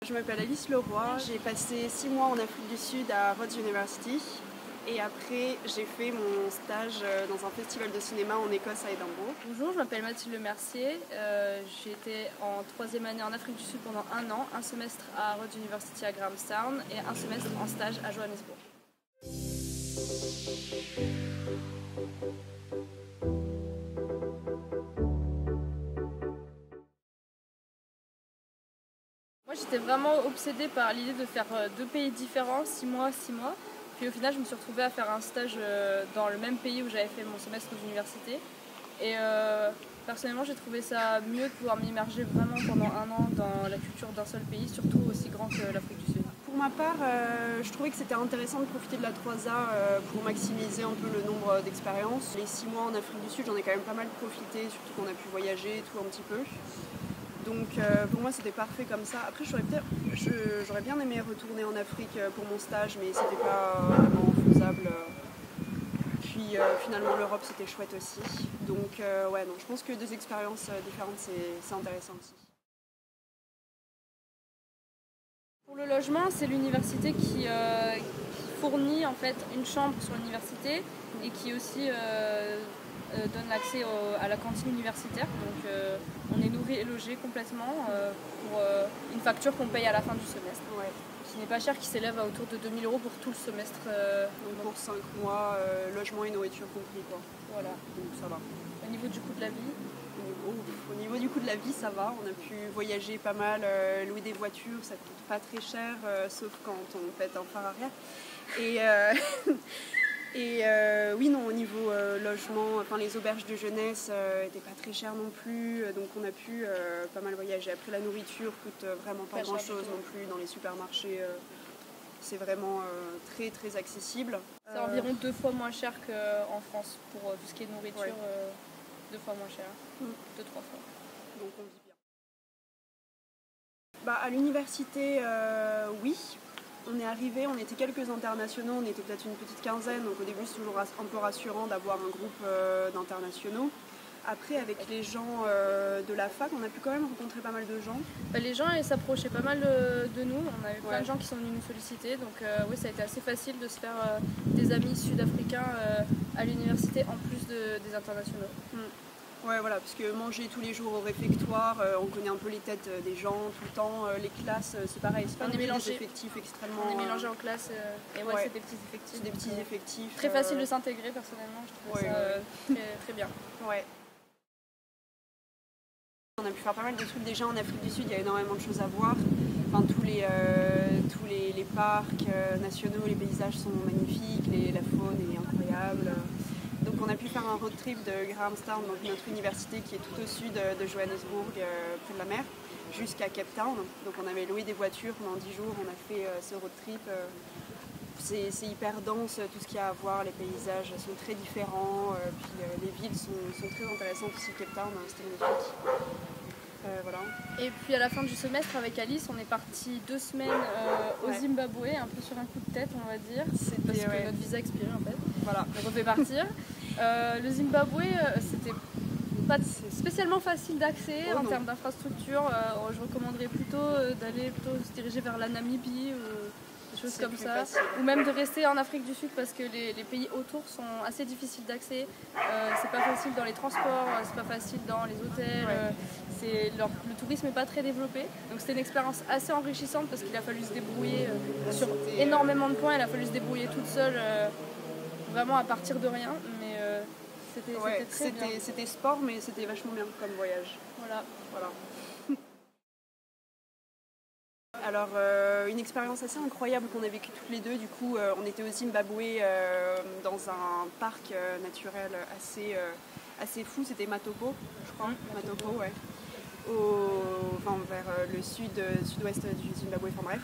Je m'appelle Alice Leroy, j'ai passé 6 mois en Afrique du Sud à Rhodes University et après j'ai fait mon stage dans un festival de cinéma en Écosse à Édimbourg. Bonjour, je m'appelle Mathilde Le Mercier, j'ai été en 3e année en Afrique du Sud pendant 1 an, un semestre à Rhodes University à Grahamstown et un semestre en stage à Johannesburg. Moi j'étais vraiment obsédée par l'idée de faire 2 pays différents, 6 mois, 6 mois. Puis au final je me suis retrouvée à faire un stage dans le même pays où j'avais fait mon semestre d'université. Et personnellement j'ai trouvé ça mieux de pouvoir m'immerger vraiment pendant 1 an dans la culture d'un seul pays, surtout aussi grand que l'Afrique du Sud. Pour ma part, je trouvais que c'était intéressant de profiter de la 3A pour maximiser un peu le nombre d'expériences. Les 6 mois en Afrique du Sud, j'en ai quand même pas mal profité, surtout qu'on a pu voyager et tout un petit peu. Donc pour moi c'était parfait comme ça. Après j'aurais bien aimé retourner en Afrique pour mon stage, mais c'était pas vraiment faisable. Puis finalement l'Europe c'était chouette aussi. Donc ouais, non, je pense que 2 expériences différentes c'est intéressant aussi. Pour le logement, c'est l'université qui fournit en fait une chambre sur l'université et qui aussi donne l'accès à la cantine universitaire. Donc on est nourri et logé complètement pour une facture qu'on paye à la fin du semestre. Ouais. Qui n'est pas cher, qui s'élève à autour de 2 000 € pour tout le semestre. Donc pour 5 mois, logement et nourriture compris quoi. Voilà. Donc ça va. Au niveau du coût de la vie, au niveau du coût de la vie, ça va. On a pu voyager pas mal, louer des voitures, ça coûte pas très cher, sauf quand on pète un phare arrière. Oui, non, au niveau logement, enfin les auberges de jeunesse n'étaient pas très chères non plus, donc on a pu pas mal voyager. Après, la nourriture coûte vraiment pas grand-chose non plus dans les supermarchés. C'est vraiment très très accessible. C'est environ 2 fois moins cher qu'en France pour tout ce qui est nourriture. Ouais. 2 fois moins cher, 2-3 fois. Donc on vit bien. À l'université, oui. On est arrivés, on était quelques internationaux, on était peut-être une petite quinzaine, donc au début c'est toujours un peu rassurant d'avoir un groupe d'internationaux. Après, avec les gens de la fac, on a pu quand même rencontrer pas mal de gens. Les gens s'approchaient pas mal de nous, on avait plein de gens qui sont venus nous solliciter, donc oui, ça a été assez facile de se faire des amis sud-africains à l'université en plus des internationaux. Ouais, voilà, parce que manger tous les jours au réfectoire, on connaît un peu les têtes des gens tout le temps. Les classes, c'est pareil, c'est pas des effectifs extrêmement. On est mélangés en classe et ouais, c'est des petits effectifs. C'est des petits effectifs. Très facile de s'intégrer personnellement, je trouve ça très, très bien. Ouais. On a pu faire pas mal de trucs déjà en Afrique du Sud, il y a énormément de choses à voir. Enfin, tous les parcs nationaux, les paysages sont magnifiques, la faune est incroyable. Donc on a pu faire un road trip de Grahamstown, donc notre université qui est tout au sud de Johannesburg, près de la mer, jusqu'à Cape Town. Donc on avait loué des voitures pendant 10 jours, on a fait ce road trip. C'est hyper dense, tout ce qu'il y a à voir, les paysages sont très différents, puis les villes sont très intéressantes aussi. Cape Town, c'était magnifique. Voilà. Et puis à la fin du semestre avec Alice, on est parti 2 semaines au Zimbabwe, un peu sur un coup de tête on va dire, parce que notre visa expirait en fait. Voilà, donc on devait partir. Le Zimbabwe, c'était pas spécialement facile d'accès en termes d'infrastructure. Je recommanderais plutôt d'aller se diriger vers la Namibie, des choses comme ça. Facile. Ou même de rester en Afrique du Sud parce que les pays autour sont assez difficiles d'accès. C'est pas facile dans les transports, c'est pas facile dans les hôtels. Le tourisme n'est pas très développé. Donc c'était une expérience assez enrichissante parce qu'il a fallu se débrouiller sur énormément de points. Il a fallu se débrouiller toute seule, vraiment à partir de rien. Mais c'était très bien. C'était sport, mais c'était vachement bien comme voyage. Voilà. Alors, une expérience assez incroyable qu'on a vécue toutes les deux. Du coup, on était au Zimbabwe dans un parc naturel assez fou. C'était Matopo, je crois. Matopo, ouais. Vers le sud-ouest du Zimbabwe, enfin bref.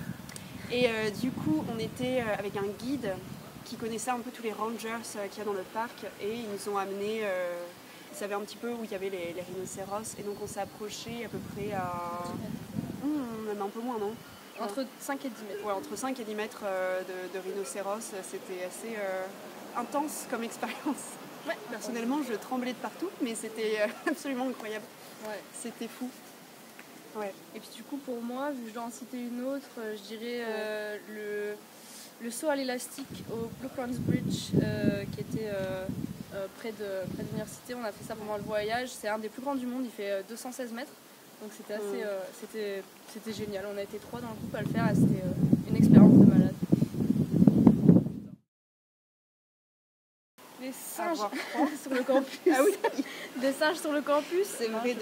Et du coup, on était avec un guide qui connaissait un peu tous les rangers qu'il y a dans le parc. Et ils nous ont amenés, ils savaient un petit peu où il y avait les rhinocéros. Et donc, on s'est approché à peu près à... même un peu moins, non ? Entre 5 et 10 mètres. Ouais, entre 5 et 10 mètres de rhinocéros, c'était assez intense comme expérience. Ouais, personnellement, je tremblais de partout, mais c'était absolument incroyable. Ouais. C'était fou. Ouais. Et puis du coup, pour moi, vu que je dois en citer une autre, je dirais le saut à l'élastique au Blue Crowns Bridge, qui était près de l'université. On a fait ça pendant le voyage. C'est un des plus grands du monde, il fait 216 mètres. Donc c'était assez, c'était génial. On a été 3 dans le groupe à le faire et c'était une expérience de malade. Les singes sur le campus. Ah oui. Des singes sur le campus. C'est vrai.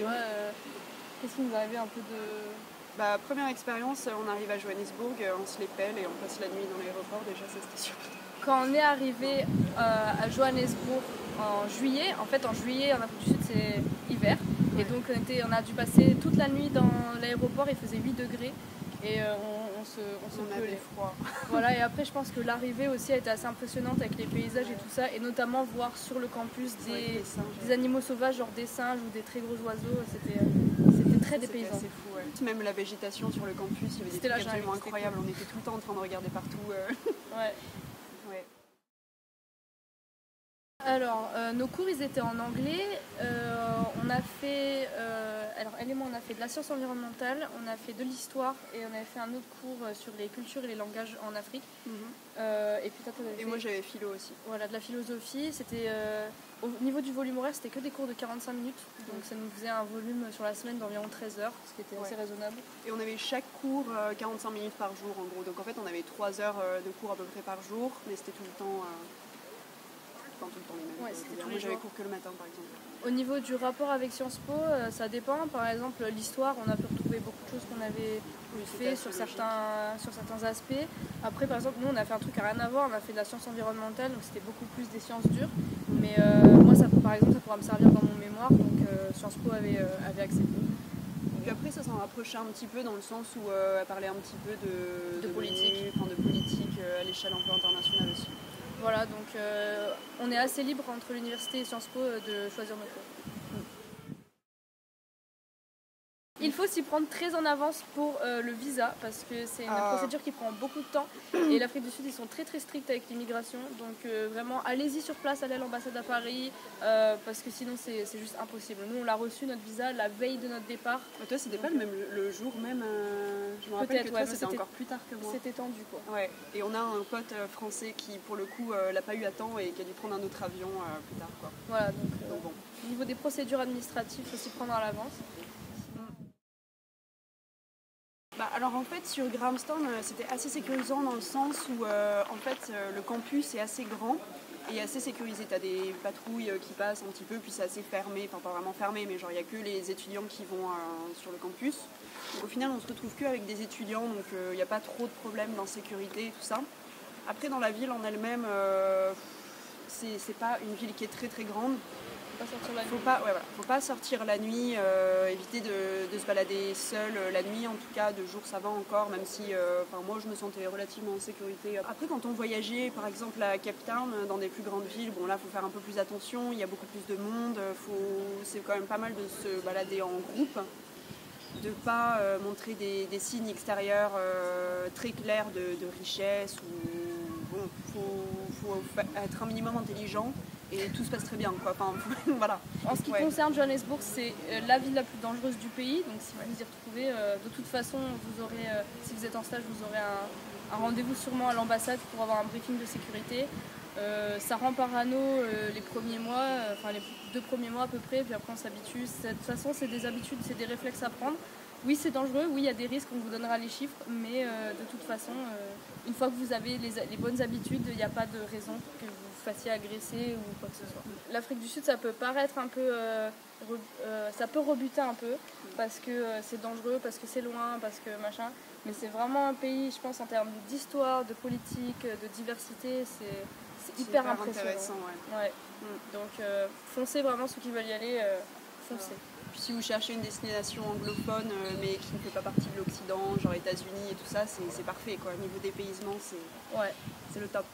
Qu'est-ce qui nous arrivait un peu de... Première expérience, on arrive à Johannesburg, on se les pèle et on passe la nuit dans l'aéroport. Déjà, ça c'était sûr. Quand on est arrivé à Johannesburg en juillet, en juillet en Afrique du Sud c'est hiver. Et donc on a dû passer toute la nuit dans l'aéroport, il faisait 8 degrés et on se pelait. Froid. Voilà, et après je pense que l'arrivée aussi a été assez impressionnante avec les paysages et tout ça, et notamment voir sur le campus des animaux sauvages, genre des singes ou des très gros oiseaux, c'était très dépaysant. C'est fou, ouais. Même la végétation sur le campus, il y avait des trucs absolument incroyables, on était tout le temps en train de regarder partout. Ouais. Ouais. Alors, nos cours ils étaient en anglais. On a fait, alors elle et moi on a fait de la science environnementale, on a fait de l'histoire et on avait fait un autre cours sur les cultures et les langages en Afrique. Et puis et moi j'avais philo aussi. Voilà, de la philosophie. C'était au niveau du volume horaire, c'était que des cours de 45 minutes, donc ça nous faisait un volume sur la semaine d'environ 13 heures, ce qui était assez raisonnable. Et on avait chaque cours 45 minutes par jour en gros, donc en fait on avait 3 heures de cours à peu près par jour, mais c'était tout le temps les mêmes. Ouais, moi j'avais cours que le matin par exemple. Au niveau du rapport avec Sciences Po, ça dépend. Par exemple, l'histoire, on a pu retrouver beaucoup de choses qu'on avait fait sur certains aspects. Après, par exemple, nous, on a fait un truc à rien à voir. On a fait de la science environnementale, donc c'était beaucoup plus des sciences dures. Mais moi, par exemple, ça pourra me servir dans mon mémoire. Donc, Sciences Po avait accepté. Et puis après, ça s'en rapprochait un petit peu dans le sens où elle parlait un petit peu de politique, de politique à l'échelle un peu internationale aussi. Voilà, donc on est assez libre entre l'université et Sciences Po de choisir nos cours. Il faut s'y prendre très en avance pour le visa parce que c'est une procédure qui prend beaucoup de temps et l'Afrique du Sud ils sont très très stricts avec l'immigration, donc vraiment allez-y sur place, allez à l'ambassade à Paris parce que sinon c'est juste impossible. Nous on l'a reçu notre visa la veille de notre départ. Toi c'était pas le jour même, je me rappelle que toi c'était encore plus tard que moi. C'était tendu quoi. Ouais. Et on a un pote français qui pour le coup l'a pas eu à temps et qui a dû prendre un autre avion plus tard quoi. Voilà donc bon. Au niveau des procédures administratives, il faut s'y prendre à l'avance. Alors en fait sur Grahamstown c'était assez sécurisant dans le sens où le campus est assez grand et assez sécurisé. T'as des patrouilles qui passent un petit peu, puis c'est assez fermé, enfin pas vraiment fermé, mais genre il n'y a que les étudiants qui vont sur le campus. Donc au final on se retrouve qu'avec des étudiants, donc il n'y a pas trop de problèmes d'insécurité et tout ça. Après dans la ville en elle-même, c'est pas une ville qui est très très grande. Faut pas sortir la nuit, éviter de se balader seul la nuit, en tout cas de jour ça va encore, même si moi je me sentais relativement en sécurité. Après quand on voyageait par exemple à Cape Town, dans des plus grandes villes, bon là faut faire un peu plus attention, il y a beaucoup plus de monde, c'est quand même pas mal de se balader en groupe, de pas montrer des signes extérieurs très clairs de richesse, ou faut être un minimum intelligent. Et tout se passe très bien, quoi. Enfin, voilà. En ce qui concerne Johannesburg, c'est la ville la plus dangereuse du pays. Donc si vous y retrouvez, de toute façon, vous aurez, si vous êtes en stage, vous aurez un rendez-vous sûrement à l'ambassade pour avoir un briefing de sécurité. Ça rend parano les premiers mois, les 2 premiers mois à peu près, puis après on s'habitue. De toute façon, c'est des habitudes, c'est des réflexes à prendre. Oui, c'est dangereux, oui, il y a des risques, on vous donnera les chiffres, mais de toute façon, une fois que vous avez les bonnes habitudes, il n'y a pas de raison que vous fassiez agresser ou quoi que ce soit. L'Afrique du Sud, ça peut paraître un peu, ça peut rebuter un peu, parce que c'est dangereux, parce que c'est loin, parce que machin, mais c'est vraiment un pays, je pense, en termes d'histoire, de politique, de diversité, c'est hyper impressionnant. Ouais. Donc foncez vraiment ceux qui veulent y aller, foncez. Puis si vous cherchez une destination anglophone mais qui ne fait pas partie de l'Occident, genre États-Unis et tout ça, c'est parfait quoi. Niveau dépaysement, c'est le top.